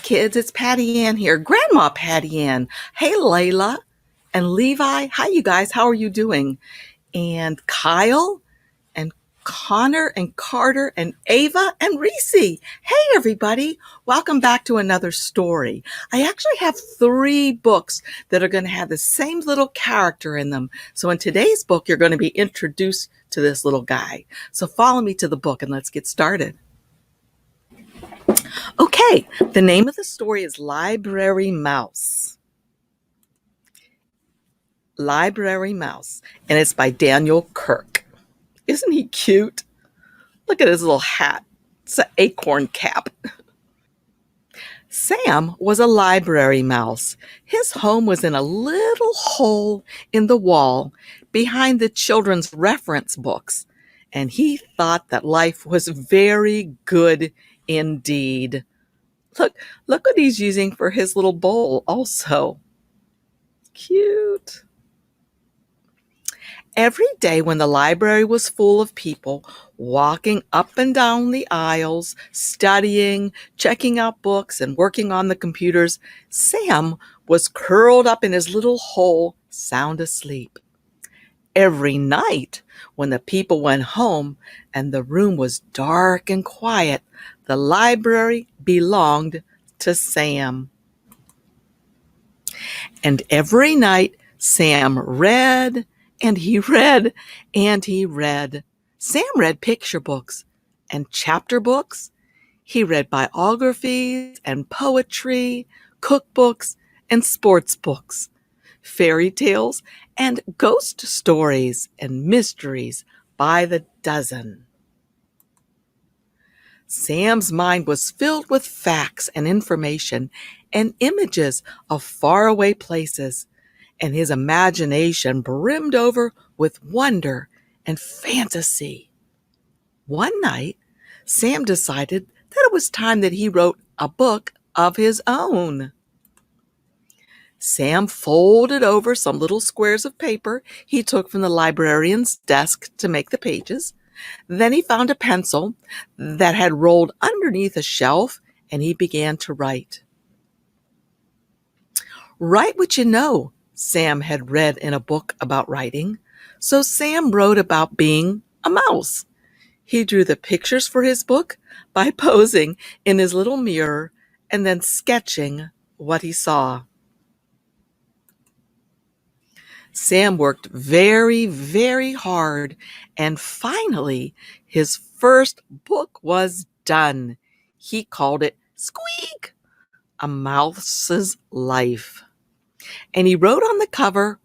kids, it's PattyAnne here, Grandma PattyAnne. Hey, Layla and Levi. Hi, you guys. How are you doing? And Kyle and Connor and Carter and Ava and Reese. Hey, everybody. Welcome back to another story. I actually have 3 books that are going to have the same little character in them. So in today's book, you're going to be introduced to this little guy. So follow me to the book and let's get started. Okay, the name of the story is Library Mouse. Library Mouse, and it's by Daniel Kirk. Isn't he cute? Look at his little hat. It's an acorn cap. Sam was a library mouse. His home was in a little hole in the wall behind the children's reference books, and he thought that life was very good indeed. Look what he's using for his little bowl also. Cute. Every day when the library was full of people walking up and down the aisles, studying, checking out books, and working on the computers, Sam was curled up in his little hole, sound asleep. Every night, when the people went home and the room was dark and quiet, the library belonged to Sam. And every night, Sam read, and he read, and he read. Sam read picture books and chapter books. He read biographies and poetry, cookbooks and sports books, fairy tales and ghost stories and mysteries by the dozen. Sam's mind was filled with facts and information and images of faraway places, and his imagination brimmed over with wonder and fantasy. One night, Sam decided that it was time that he wrote a book of his own. Sam folded over some little squares of paper he took from the librarian's desk to make the pages. Then he found a pencil that had rolled underneath a shelf, and he began to write. Write what you know, Sam had read in a book about writing. So Sam wrote about being a mouse. He drew the pictures for his book by posing in his little mirror and then sketching what he saw. Sam worked very, very hard, and finally, his first book was done. He called it Squeak, A Mouse's Life. And he wrote on the cover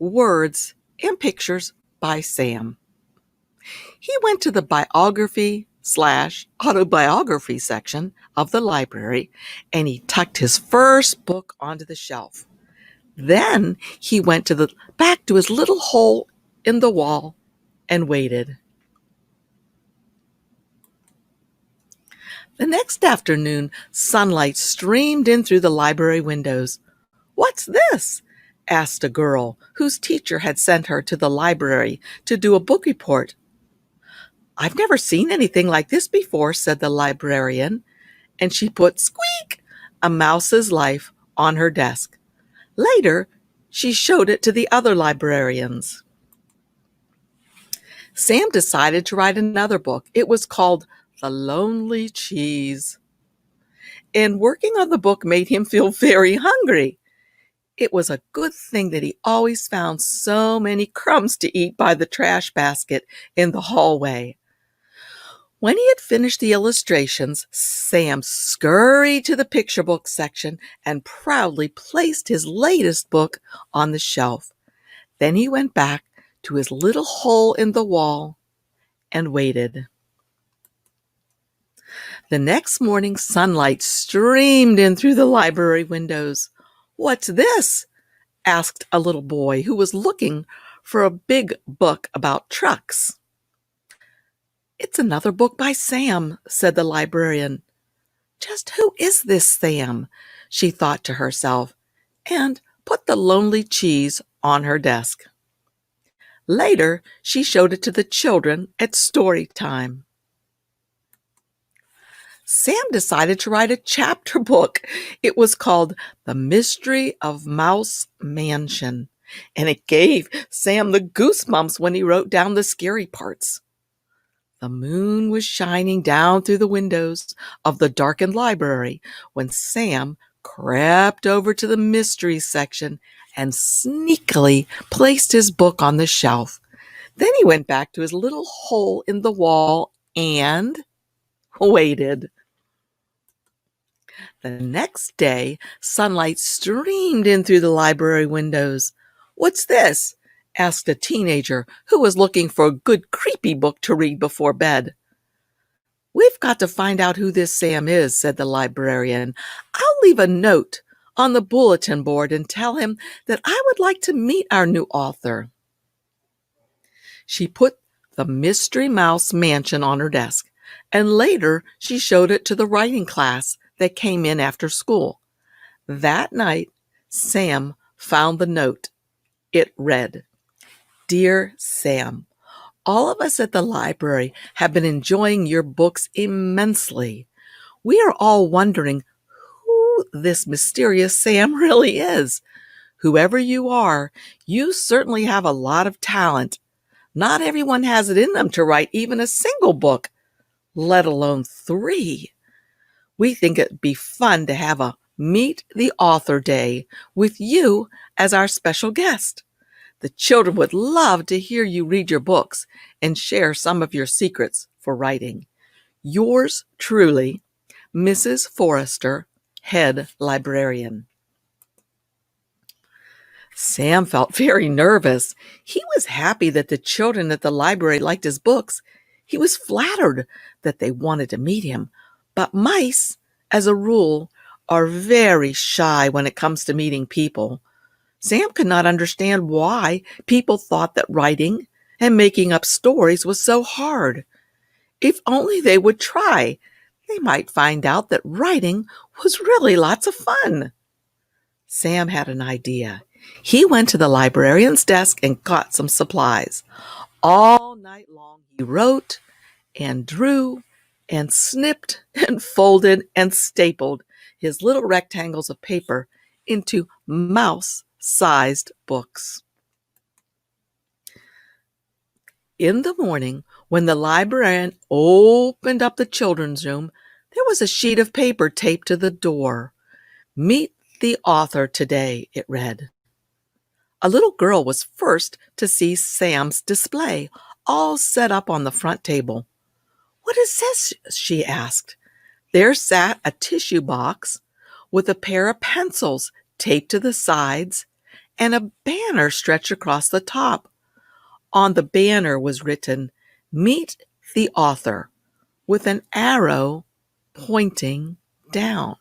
words and pictures by Sam. He went to the biography/autobiography section of the library, and he tucked his first book onto the shelf. Then he went back to his little hole in the wall and waited. The next afternoon, sunlight streamed in through the library windows. "What's this?" asked a girl whose teacher had sent her to the library to do a book report. "I've never seen anything like this before," said the librarian, and she put Squeak, A Mouse's Life on her desk. Later, she showed it to the other librarians. Sam decided to write another book. It was called The Lonely Cheese. And working on the book made him feel very hungry. It was a good thing that he always found so many crumbs to eat by the trash basket in the hallway. When he had finished the illustrations, Sam scurried to the picture book section and proudly placed his latest book on the shelf. Then he went back to his little hole in the wall and waited. The next morning, sunlight streamed in through the library windows. "What's this?" asked a little boy who was looking for a big book about trucks. "It's another book by Sam," said the librarian. "Just who is this Sam?" she thought to herself, and put The Lonely Cheese on her desk. Later, she showed it to the children at story time. Sam decided to write a chapter book. It was called The Mystery of Mouse Mansion, and it gave Sam the goosebumps when he wrote down the scary parts. The moon was shining down through the windows of the darkened library when Sam crept over to the mystery section and sneakily placed his book on the shelf. Then he went back to his little hole in the wall and waited. The next day, sunlight streamed in through the library windows. "What's this?" asked a teenager who was looking for a good creepy book to read before bed. "We've got to find out who this Sam is," said the librarian. "I'll leave a note on the bulletin board and tell him that I would like to meet our new author." She put the Mystery Mouse Mansion on her desk, and later she showed it to the writing class that came in after school. That night, Sam found the note. It read, "Dear Sam, all of us at the library have been enjoying your books immensely. We are all wondering who this mysterious Sam really is. Whoever you are, you certainly have a lot of talent. Not everyone has it in them to write even a single book, let alone 3. We think it'd be fun to have a Meet the Author Day with you as our special guest. The children would love to hear you read your books and share some of your secrets for writing. Yours truly, Mrs. Forrester, Head Librarian." Sam felt very nervous. He was happy that the children at the library liked his books. He was flattered that they wanted to meet him. But mice, as a rule, are very shy when it comes to meeting people. Sam could not understand why people thought that writing and making up stories was so hard. If only they would try, they might find out that writing was really lots of fun. Sam had an idea. He went to the librarian's desk and got some supplies. All night long he wrote and drew and snipped and folded and stapled his little rectangles of paper into mouse-sized books. In the morning, when the librarian opened up the children's room, there was a sheet of paper taped to the door. "Meet the author today," it read. A little girl was first to see Sam's display, all set up on the front table. "What is this?" she asked. There sat a tissue box with a pair of pencils taped to the sides and a banner stretched across the top. On the banner was written, "Meet the Author," with an arrow pointing down.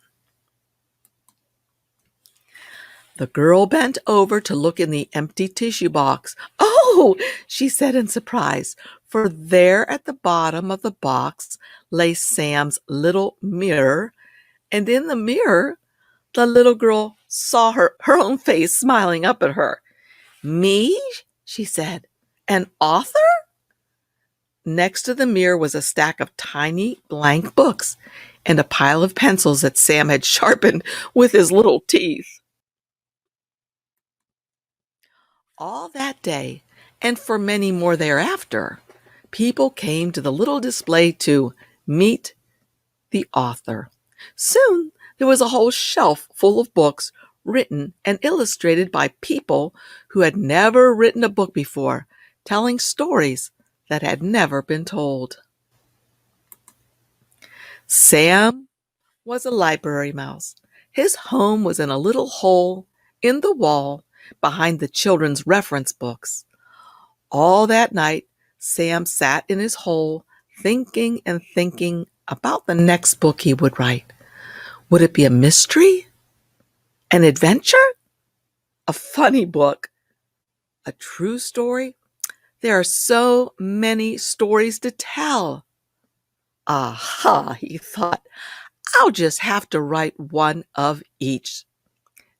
The girl bent over to look in the empty tissue box. "Oh," she said in surprise, for there at the bottom of the box lay Sam's little mirror, and in the mirror, the little girl saw her own face smiling up at her. "Me?" she said. "An author?" Next to the mirror was a stack of tiny blank books and a pile of pencils that Sam had sharpened with his little teeth. All that day, and for many more thereafter, people came to the little display to meet the author. Soon there was a whole shelf full of books written and illustrated by people who had never written a book before, telling stories that had never been told. Sam was a library mouse. His home was in a little hole in the wall behind the children's reference books. All that night, Sam sat in his hole, thinking and thinking about the next book he would write. Would it be a mystery? An adventure? A funny book? A true story? There are so many stories to tell. Aha, he thought, I'll just have to write one of each.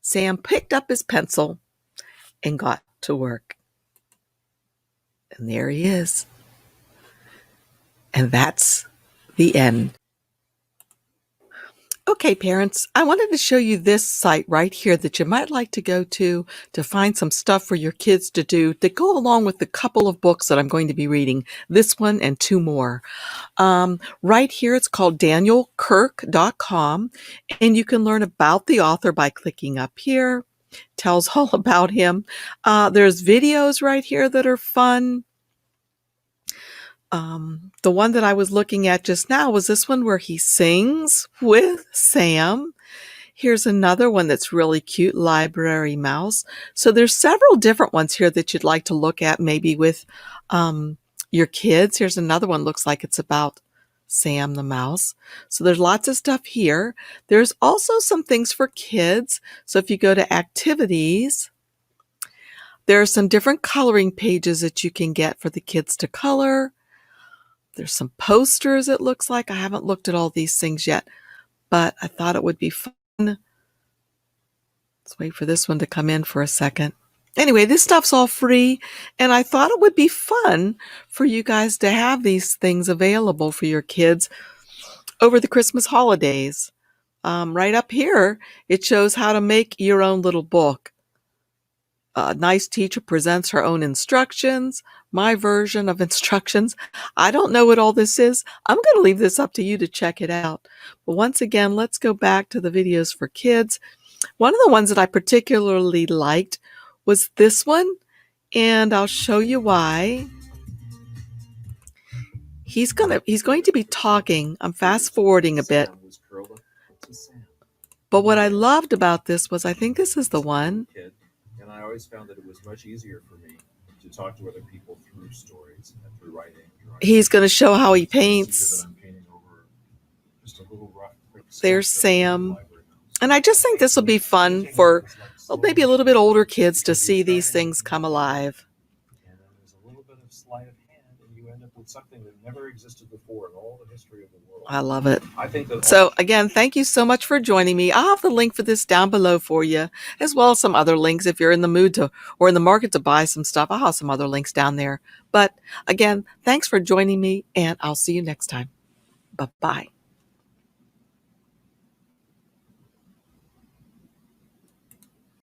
Sam picked up his pencil and got to work. And there he is. And that's the end. Okay, parents, I wanted to show you this site right here that you might like to go to find some stuff for your kids to do that go along with the couple of books that I'm going to be reading, this one and two more. Right here, it's called danielkirk.com, and you can learn about the author by clicking up here. Tells all about him. There's videos right here that are fun. The one that I was looking at just now was this one where he sings with Sam. Here's another one that's really cute, Library Mouse. So there's several different ones here that you'd like to look at maybe with your kids. Here's another one, looks like it's about Sam the mouse. So there's lots of stuff here. There's also some things for kids. So if you go to activities, there are some different coloring pages that you can get for the kids to color. There's some posters, it looks like. I haven't looked at all these things yet, but I thought it would be fun. Let's wait for this one to come in for a second. Anyway, this stuff's all free, and I thought it would be fun for you guys to have these things available for your kids over the Christmas holidays. Right up here, it shows how to make your own little book. A nice teacher presents her own instructions, my version of instructions. I don't know what all this is. I'm going to leave this up to you to check it out. But once again, let's go back to the videos for kids. One of the ones that I particularly liked was this one, and I'll show you why. He's going to be talking. I'm fast forwarding a bit. But what I loved about this was, I think this is the one. And I always found that it was much easier for me to talk to other people through stories and through writing. He's going to show how he paints. There's Sam. And I just think this will be fun for maybe a little bit older kids to see these things come alive. And then there's a little bit of sleight of hand, and you end up with something that never existed before in all the history of the world. I love it. I think that so again, thank you so much for joining me. I'll have the link for this down below for you, as well as some other links if you're in the mood to or in the market to buy some stuff. I'll have some other links down there. But again, thanks for joining me, and I'll see you next time. Bye-bye.